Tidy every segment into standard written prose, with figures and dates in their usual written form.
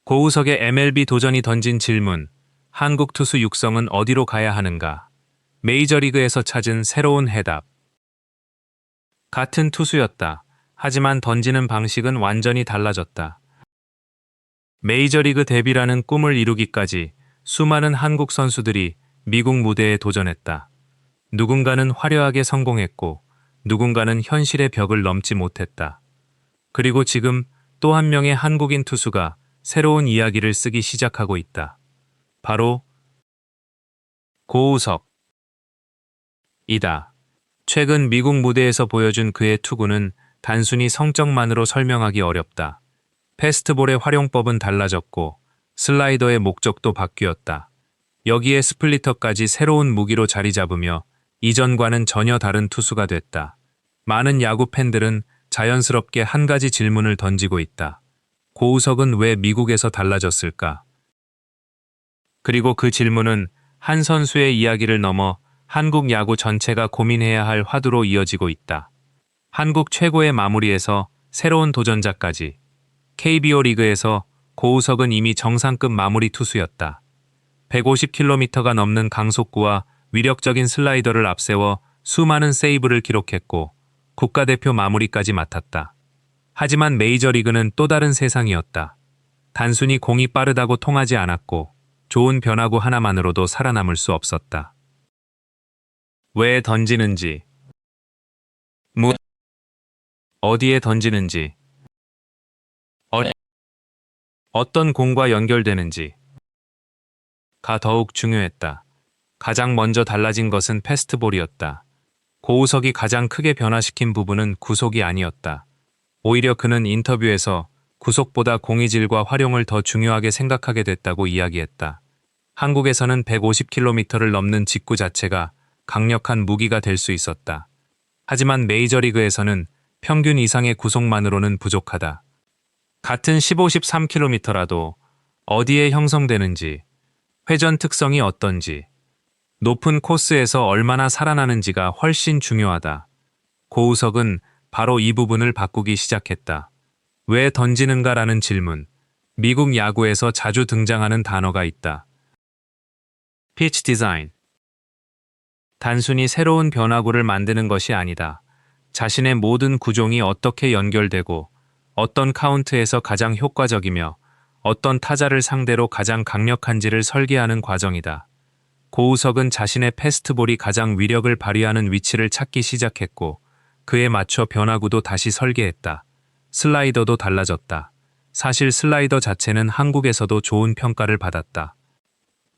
고우석의 MLB 도전이 던진 질문, 한국 투수 육성은 어디로 가야 하는가? 메이저리그에서 찾은 새로운 해답. 같은 투수였다. 하지만 던지는 방식은 완전히 달라졌다. 메이저리그 데뷔라는 꿈을 이루기까지 수많은 한국 선수들이 미국 무대에 도전했다. 누군가는 화려하게 성공했고, 누군가는 현실의 벽을 넘지 못했다. 그리고 지금 또 한 명의 한국인 투수가 새로운 이야기를 쓰기 시작하고 있다. 바로 고우석이다. 최근 미국 무대에서 보여준 그의 투구는 단순히 성적만으로 설명하기 어렵다. 패스트볼의 활용법은 달라졌고 슬라이더의 목적도 바뀌었다. 여기에 스플리터까지 새로운 무기로 자리 잡으며 이전과는 전혀 다른 투수가 됐다. 많은 야구 팬들은 자연스럽게 한 가지 질문을 던지고 있다. 고우석은 왜 미국에서 달라졌을까? 그리고 그 질문은 한 선수의 이야기를 넘어 한국 야구 전체가 고민해야 할 화두로 이어지고 있다. 한국 최고의 마무리에서 새로운 도전자까지. KBO 리그에서 고우석은 이미 정상급 마무리 투수였다. 150km가 넘는 강속구와 위력적인 슬라이더를 앞세워 수많은 세이브를 기록했고 국가대표 마무리까지 맡았다. 하지만 메이저리그는 또 다른 세상이었다. 단순히 공이 빠르다고 통하지 않았고 좋은 변화구 하나만으로도 살아남을 수 없었다. 왜 던지는지, 어디에 던지는지, 어떤 공과 연결되는지가 더욱 중요했다. 가장 먼저 달라진 것은 패스트볼이었다. 고우석이 가장 크게 변화시킨 부분은 구속이 아니었다. 오히려 그는 인터뷰에서 구속보다 공의 질과 활용을 더 중요하게 생각하게 됐다고 이야기했다. 한국에서는 150km를 넘는 직구 자체가 강력한 무기가 될 수 있었다. 하지만 메이저리그에서는 평균 이상의 구속만으로는 부족하다. 같은 15-13km라도 어디에 형성되는지, 회전 특성이 어떤지, 높은 코스에서 얼마나 살아나는지가 훨씬 중요하다. 고우석은 바로 이 부분을 바꾸기 시작했다. 왜 던지는가라는 질문. 미국 야구에서 자주 등장하는 단어가 있다. 피치 디자인. 단순히 새로운 변화구를 만드는 것이 아니다. 자신의 모든 구종이 어떻게 연결되고 어떤 카운트에서 가장 효과적이며 어떤 타자를 상대로 가장 강력한지를 설계하는 과정이다. 고우석은 자신의 패스트볼이 가장 위력을 발휘하는 위치를 찾기 시작했고 그에 맞춰 변화구도 다시 설계했다. 슬라이더도 달라졌다. 사실 슬라이더 자체는 한국에서도 좋은 평가를 받았다.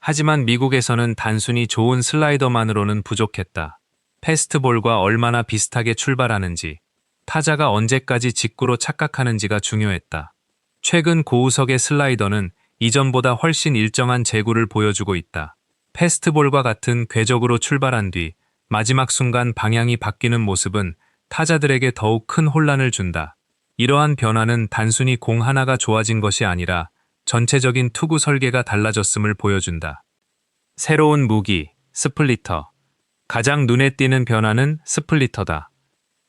하지만 미국에서는 단순히 좋은 슬라이더만으로는 부족했다. 패스트볼과 얼마나 비슷하게 출발하는지, 타자가 언제까지 직구로 착각하는지가 중요했다. 최근 고우석의 슬라이더는 이전보다 훨씬 일정한 제구를 보여주고 있다. 패스트볼과 같은 궤적으로 출발한 뒤 마지막 순간 방향이 바뀌는 모습은 타자들에게 더욱 큰 혼란을 준다. 이러한 변화는 단순히 공 하나가 좋아진 것이 아니라 전체적인 투구 설계가 달라졌음을 보여준다. 새로운 무기, 스플리터. 가장 눈에 띄는 변화는 스플리터다.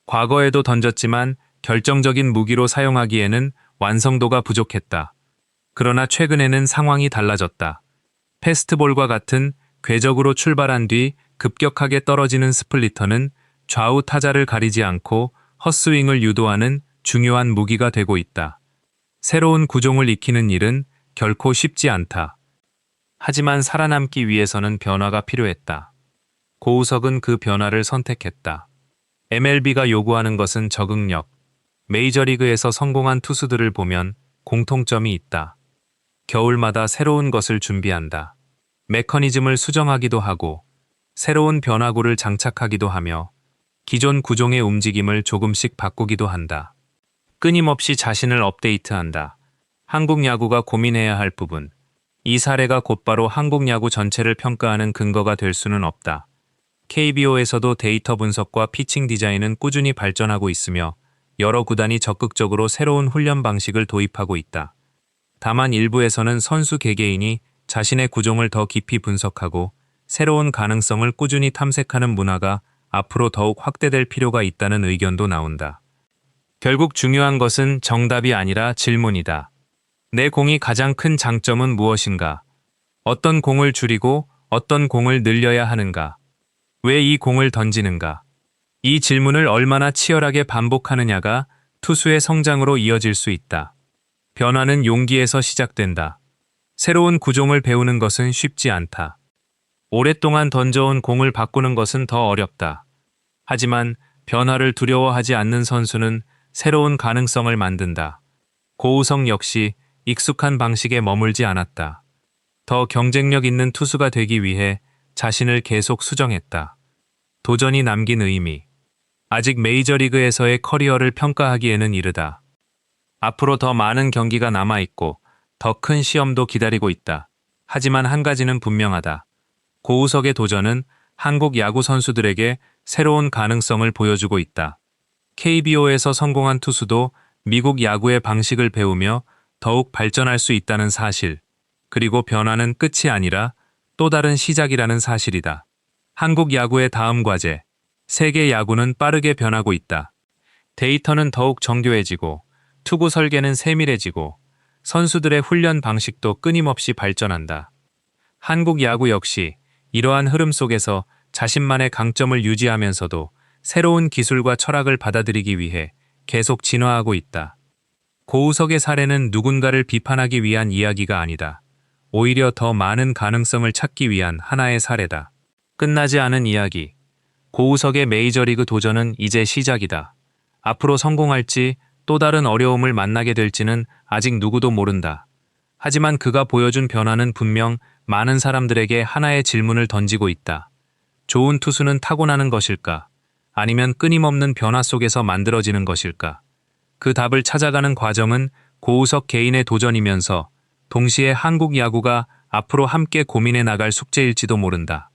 과거에도 던졌지만 결정적인 무기로 사용하기에는 완성도가 부족했다. 그러나 최근에는 상황이 달라졌다. 패스트볼과 같은 궤적으로 출발한 뒤 급격하게 떨어지는 스플리터는 좌우 타자를 가리지 않고 헛스윙을 유도하는 중요한 무기가 되고 있다. 새로운 구종을 익히는 일은 결코 쉽지 않다. 하지만 살아남기 위해서는 변화가 필요했다. 고우석은 그 변화를 선택했다. MLB가 요구하는 것은 적응력. 메이저리그에서 성공한 투수들을 보면 공통점이 있다. 겨울마다 새로운 것을 준비한다. 메커니즘을 수정하기도 하고 새로운 변화구를 장착하기도 하며 기존 구종의 움직임을 조금씩 바꾸기도 한다. 끊임없이 자신을 업데이트한다. 한국 야구가 고민해야 할 부분. 이 사례가 곧바로 한국 야구 전체를 평가하는 근거가 될 수는 없다. KBO에서도 데이터 분석과 피칭 디자인은 꾸준히 발전하고 있으며 여러 구단이 적극적으로 새로운 훈련 방식을 도입하고 있다. 다만 일부에서는 선수 개개인이 자신의 구종을 더 깊이 분석하고 새로운 가능성을 꾸준히 탐색하는 문화가 앞으로 더욱 확대될 필요가 있다는 의견도 나온다. 결국 중요한 것은 정답이 아니라 질문이다. 내 공이 가장 큰 장점은 무엇인가? 어떤 공을 줄이고 어떤 공을 늘려야 하는가? 왜 이 공을 던지는가? 이 질문을 얼마나 치열하게 반복하느냐가 투수의 성장으로 이어질 수 있다. 변화는 용기에서 시작된다. 새로운 구종을 배우는 것은 쉽지 않다. 오랫동안 던져온 공을 바꾸는 것은 더 어렵다. 하지만 변화를 두려워하지 않는 선수는 새로운 가능성을 만든다. 고우석 역시 익숙한 방식에 머물지 않았다. 더 경쟁력 있는 투수가 되기 위해 자신을 계속 수정했다. 도전이 남긴 의미. 아직 메이저리그에서의 커리어를 평가하기에는 이르다. 앞으로 더 많은 경기가 남아있고 더 큰 시험도 기다리고 있다. 하지만 한 가지는 분명하다. 고우석의 도전은 한국 야구 선수들에게 새로운 가능성을 보여주고 있다. KBO에서 성공한 투수도 미국 야구의 방식을 배우며 더욱 발전할 수 있다는 사실, 그리고 변화는 끝이 아니라 또 다른 시작이라는 사실이다. 한국 야구의 다음 과제. 세계 야구는 빠르게 변하고 있다. 데이터는 더욱 정교해지고, 투구 설계는 세밀해지고, 선수들의 훈련 방식도 끊임없이 발전한다. 한국 야구 역시 이러한 흐름 속에서 자신만의 강점을 유지하면서도 새로운 기술과 철학을 받아들이기 위해 계속 진화하고 있다. 고우석의 사례는 누군가를 비판하기 위한 이야기가 아니다. 오히려 더 많은 가능성을 찾기 위한 하나의 사례다. 끝나지 않은 이야기. 고우석의 메이저리그 도전은 이제 시작이다. 앞으로 성공할지 또 다른 어려움을 만나게 될지는 아직 누구도 모른다. 하지만 그가 보여준 변화는 분명 많은 사람들에게 하나의 질문을 던지고 있다. 좋은 투수는 타고나는 것일까? 아니면 끊임없는 변화 속에서 만들어지는 것일까? 그 답을 찾아가는 과정은 고우석 개인의 도전이면서 동시에 한국 야구가 앞으로 함께 고민해 나갈 숙제일지도 모른다.